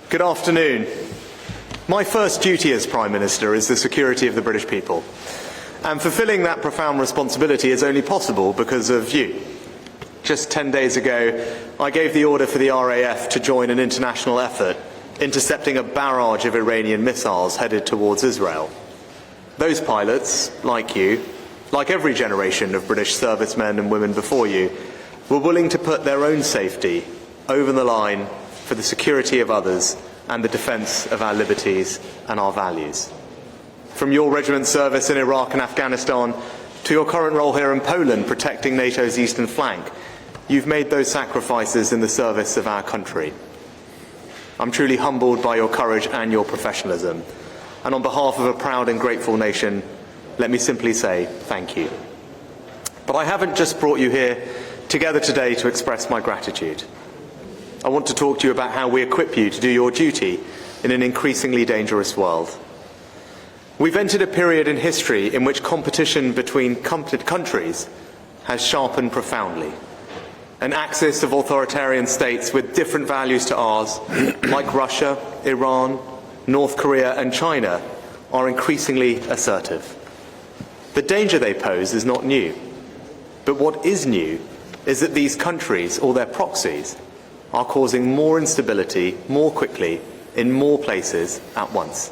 Good afternoon. My first duty as Prime Minister is the security of the British people. And fulfilling that profound responsibility is only possible because of you. Just 10 days ago, I gave the order for the RAF to join an international effort intercepting a barrage of Iranian missiles headed towards Israel. Those pilots, like you, like every generation of British servicemen and women before you, were willing to put their own safety over the line for the security of others and the defence of our liberties and our values. From your regiment's service in Iraq and Afghanistan to your current role here in Poland protecting NATO's eastern flank, you've made those sacrifices in the service of our country. I'm truly humbled by your courage and your professionalism, and on behalf of a proud and grateful nation, let me simply say thank you. But I haven't just brought you here together today to express my gratitude. I want to talk to you about how we equip you to do your duty in an increasingly dangerous world. We've entered a period in history in which competition between countries has sharpened profoundly. An axis of authoritarian states with different values to ours, like Russia, Iran, North Korea and China, are increasingly assertive. The danger they pose is not new. But what is new is that these countries, or their proxies, are causing more instability more quickly in more places at once.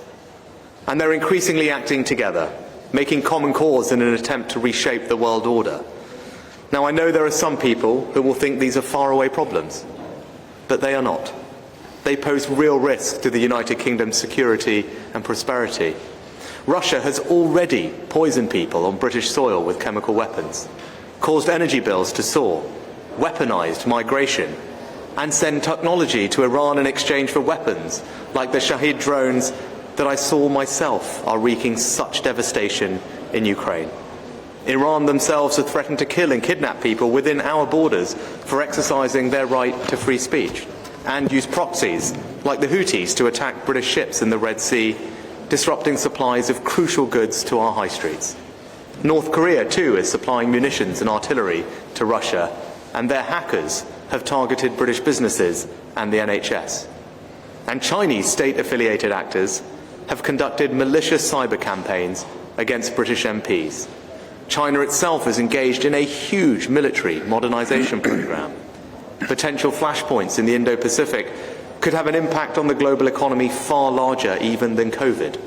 And they're increasingly acting together, making common cause in an attempt to reshape the world order. Now, I know there are some people that will think these are faraway problems, but they are not. They pose real risk to the United Kingdom's security and prosperity. Russia has already poisoned people on British soil with chemical weapons, caused energy bills to soar, weaponised migration, and send technology to Iran in exchange for weapons, like the Shahid drones that I saw myself are wreaking such devastation in Ukraine. Iran themselves have threatened to kill and kidnap people within our borders for exercising their right to free speech, and use proxies, like the Houthis, to attack British ships in the Red Sea, disrupting supplies of crucial goods to our high streets. North Korea, too, is supplying munitions and artillery to Russia, and their hackers have targeted British businesses and the NHS. And Chinese state-affiliated actors have conducted malicious cyber campaigns against British MPs. China itself is engaged in a huge military modernisation programme. Potential flashpoints in the Indo-Pacific could have an impact on the global economy far larger even than COVID.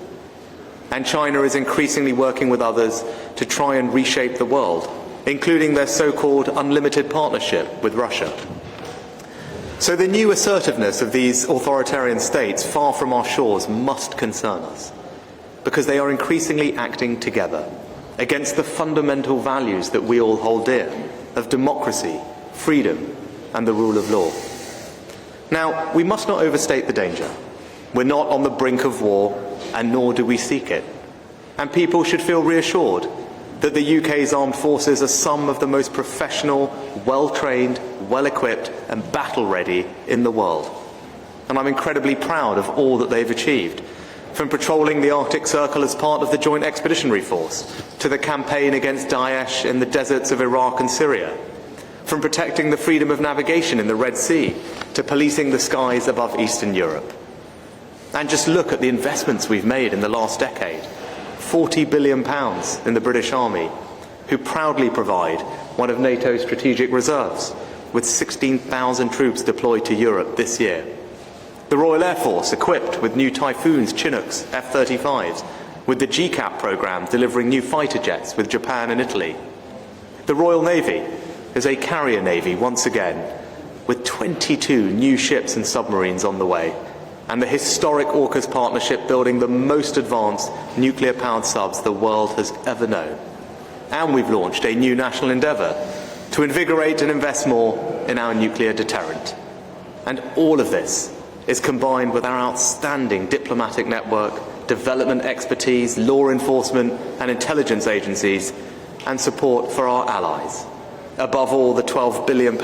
And China is increasingly working with others to try and reshape the world, including their so-called unlimited partnership with Russia. So the new assertiveness of these authoritarian states far from our shores must concern us, because they are increasingly acting together against the fundamental values that we all hold dear, of democracy, freedom, and the rule of law. Now, we must not overstate the danger. We're not on the brink of war, and nor do we seek it. And people should feel reassured that the UK's armed forces are some of the most professional, well-trained, well-equipped and battle-ready in the world. And I'm incredibly proud of all that they've achieved, from patrolling the Arctic Circle as part of the Joint Expeditionary Force, to the campaign against Daesh in the deserts of Iraq and Syria, from protecting the freedom of navigation in the Red Sea, to policing the skies above Eastern Europe. And just look at the investments we've made in the last decade. £40 billion in the British Army, who proudly provide one of NATO's strategic reserves, with 16,000 troops deployed to Europe this year. The Royal Air Force, equipped with new Typhoons, Chinooks, F-35s, with the GCAP programme delivering new fighter jets with Japan and Italy. The Royal Navy is a carrier navy once again, with 22 new ships and submarines on the way, and the historic AUKUS partnership building the most advanced nuclear-powered subs the world has ever known. And we've launched a new national endeavour to invigorate and invest more in our nuclear deterrent. And all of this is combined with our outstanding diplomatic network, development expertise, law enforcement and intelligence agencies, and support for our allies. Above all, the £12 billion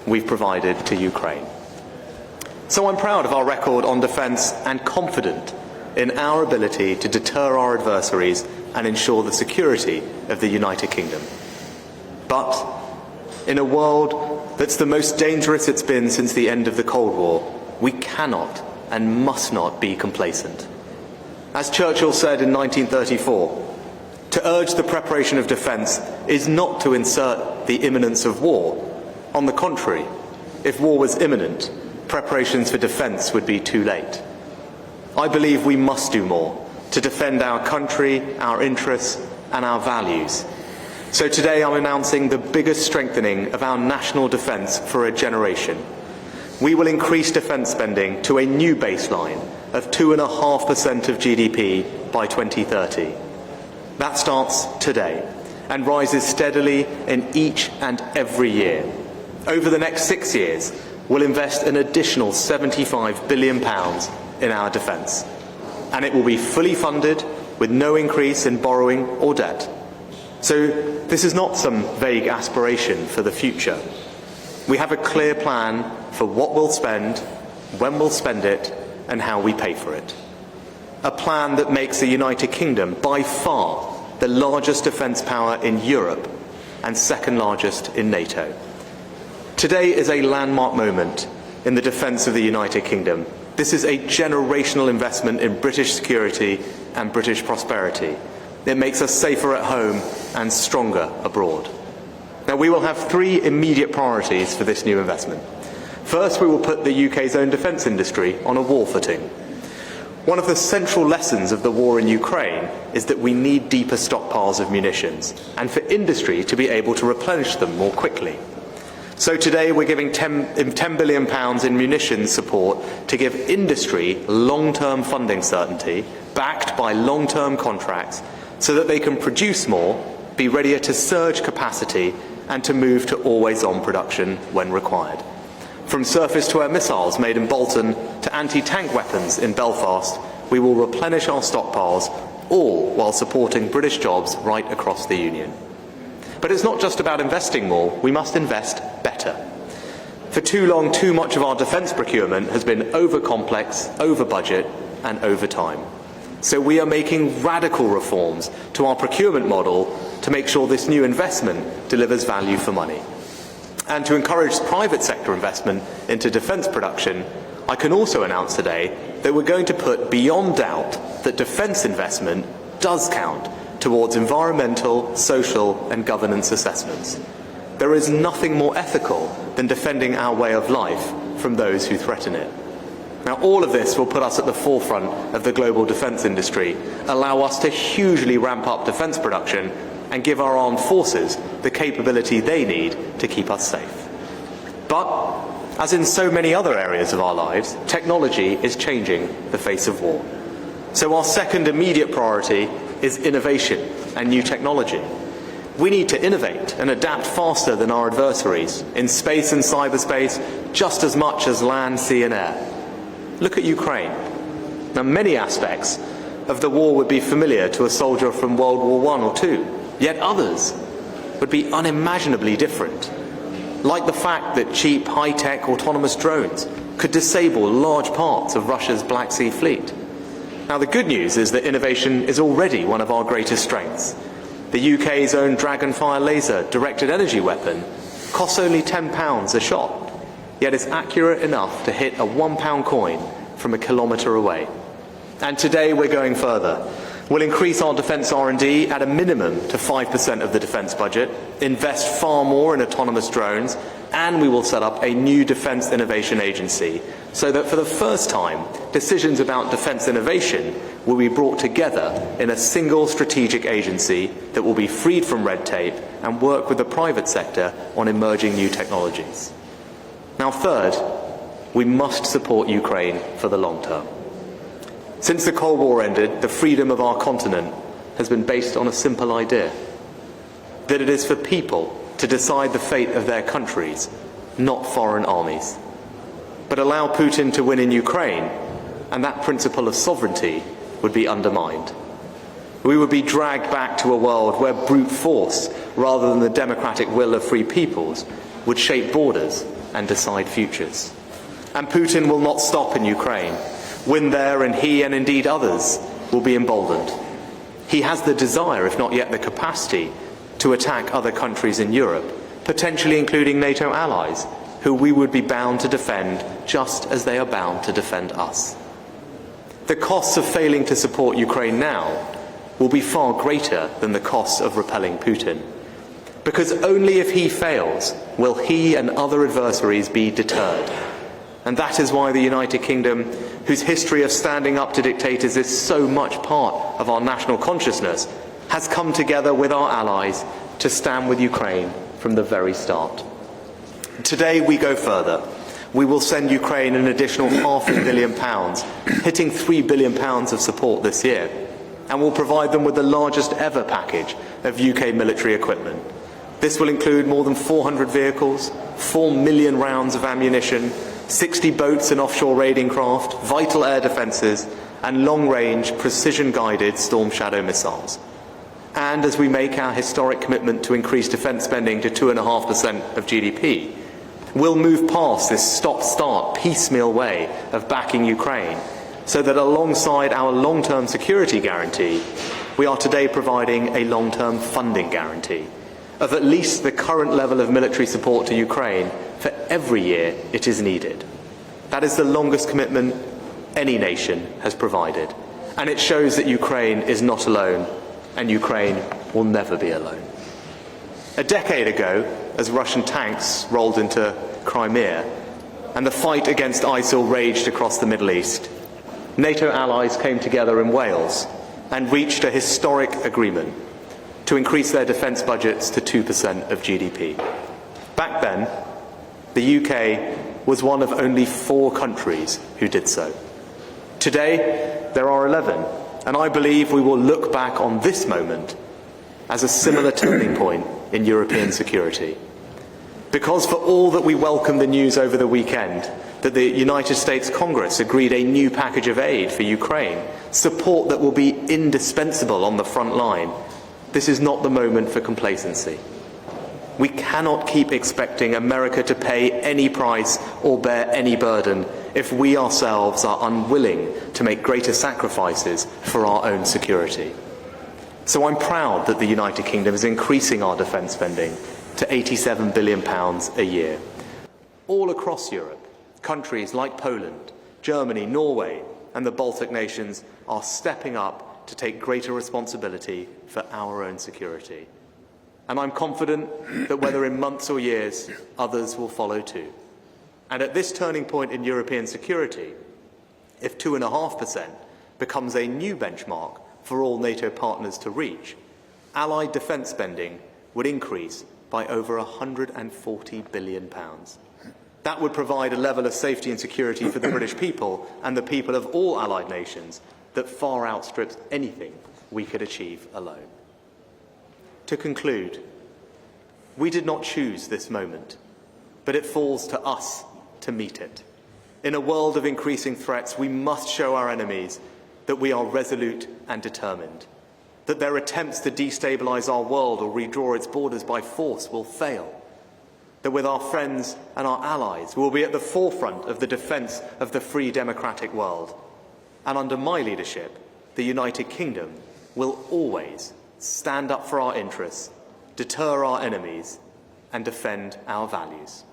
we've provided to Ukraine. So I'm proud of our record on defence and confident in our ability to deter our adversaries and ensure the security of the United Kingdom. But in a world that's the most dangerous it's been since the end of the Cold War, we cannot and must not be complacent. As Churchill said in 1934, to urge the preparation of defence is not to insert the imminence of war. On the contrary, if war was imminent, preparations for defence would be too late. I believe we must do more to defend our country, our interests and our values. So today I'm announcing the biggest strengthening of our national defence for a generation. We will increase defence spending to a new baseline of 2.5% of GDP by 2030. That starts today and rises steadily in each and every year. Over the next 6 years, we'll invest an additional £75 billion in our defence. And it will be fully funded with no increase in borrowing or debt. So this is not some vague aspiration for the future. We have a clear plan for what we'll spend, when we'll spend it, and how we pay for it. A plan that makes the United Kingdom by far the largest defence power in Europe and second largest in NATO. Today is a landmark moment in the defence of the United Kingdom. This is a generational investment in British security and British prosperity. It makes us safer at home and stronger abroad. Now, we will have 3 immediate priorities for this new investment. First, we will put the UK's own defence industry on a war footing. One of the central lessons of the war in Ukraine is that we need deeper stockpiles of munitions and for industry to be able to replenish them more quickly. So today we're giving £10 billion in munitions support to give industry long-term funding certainty backed by long-term contracts so that they can produce more, be readier to surge capacity and to move to always-on production when required. From surface-to-air missiles made in Bolton to anti-tank weapons in Belfast, we will replenish our stockpiles, all while supporting British jobs right across the Union. But it's not just about investing more, we must invest better. For too long, too much of our defence procurement has been over-complex, over-budget and over-time. So we are making radical reforms to our procurement model to make sure this new investment delivers value for money. And to encourage private sector investment into defence production, I can also announce today that we're going to put beyond doubt that defence investment does count towards environmental, social and governance assessments. There is nothing more ethical than defending our way of life from those who threaten it. Now, all of this will put us at the forefront of the global defence industry, allow us to hugely ramp up defence production and give our armed forces the capability they need to keep us safe. But, as in so many other areas of our lives, technology is changing the face of war. So our second immediate priority is innovation and new technology. We need to innovate and adapt faster than our adversaries in space and cyberspace just as much as land, sea and air. Look at Ukraine. Now, many aspects of the war would be familiar to a soldier from World War I or II, yet others would be unimaginably different. Like the fact that cheap, high-tech autonomous drones could disable large parts of Russia's Black Sea fleet. Now, the good news is that innovation is already one of our greatest strengths. The UK's own Dragonfire laser directed energy weapon costs only £10 a shot, yet is accurate enough to hit a £1 coin from a kilometre away. And today we're going further. We'll increase our defence R&D at a minimum to 5% of the defence budget, invest far more in autonomous drones, and we will set up a new Defence Innovation Agency so that for the first time, decisions about defence innovation will be brought together in a single strategic agency that will be freed from red tape and work with the private sector on emerging new technologies. Now, third, we must support Ukraine for the long term. Since the Cold War ended, the freedom of our continent has been based on a simple idea: that it is for people to decide the fate of their countries, not foreign armies. But allow Putin to win in Ukraine, and that principle of sovereignty would be undermined. We would be dragged back to a world where brute force, rather than the democratic will of free peoples, would shape borders and decide futures. And Putin will not stop in Ukraine. Win there, and he and indeed others will be emboldened. He has the desire, if not yet the capacity, to attack other countries in Europe, potentially including NATO allies, who we would be bound to defend just as they are bound to defend us. The costs of failing to support Ukraine now will be far greater than the costs of repelling Putin. Because only if he fails will he and other adversaries be deterred. And that is why the United Kingdom, whose history of standing up to dictators is so much part of our national consciousness, has come together with our allies to stand with Ukraine from the very start. Today we go further. We will send Ukraine an additional £500 million, hitting £3 billion of support this year, and will provide them with the largest ever package of UK military equipment. This will include more than 400 vehicles, 4 million rounds of ammunition, 60 boats and offshore raiding craft, vital air defences, and long-range, precision-guided Storm Shadow missiles. And as we make our historic commitment to increase defence spending to 2.5% of GDP, we'll move past this stop-start, piecemeal way of backing Ukraine, so that alongside our long-term security guarantee, we are today providing a long-term funding guarantee of at least the current level of military support to Ukraine for every year it is needed. That is the longest commitment any nation has provided, and it shows that Ukraine is not alone, and Ukraine will never be alone. A decade ago, as Russian tanks rolled into Crimea and the fight against ISIL raged across the Middle East, NATO allies came together in Wales and reached a historic agreement to increase their defence budgets to 2% of GDP. Back then, the UK was one of only 4 countries who did so. Today, there are 11, and I believe we will look back on this moment as a similar turning point in European security. Because for all that we welcome the news over the weekend that the United States Congress agreed a new package of aid for Ukraine, support that will be indispensable on the front line, this is not the moment for complacency. We cannot keep expecting America to pay any price or bear any burden if we ourselves are unwilling to make greater sacrifices for our own security. So I'm proud that the United Kingdom is increasing our defence spending to £87 billion a year. All across Europe, countries like Poland, Germany, Norway and the Baltic nations are stepping up to take greater responsibility for our own security. And I'm confident that whether in months or years, others will follow too. And at this turning point in European security, if 2.5% becomes a new benchmark for all NATO partners to reach, Allied defence spending would increase by over £140 billion. That would provide a level of safety and security for the British people and the people of all Allied nations that far outstrips anything we could achieve alone. To conclude, we did not choose this moment, but it falls to us to meet it. In a world of increasing threats, we must show our enemies that we are resolute and determined, that their attempts to destabilise our world or redraw its borders by force will fail, that with our friends and our allies we will be at the forefront of the defence of the free democratic world. And under my leadership, the United Kingdom will always stand up for our interests, deter our enemies, and defend our values.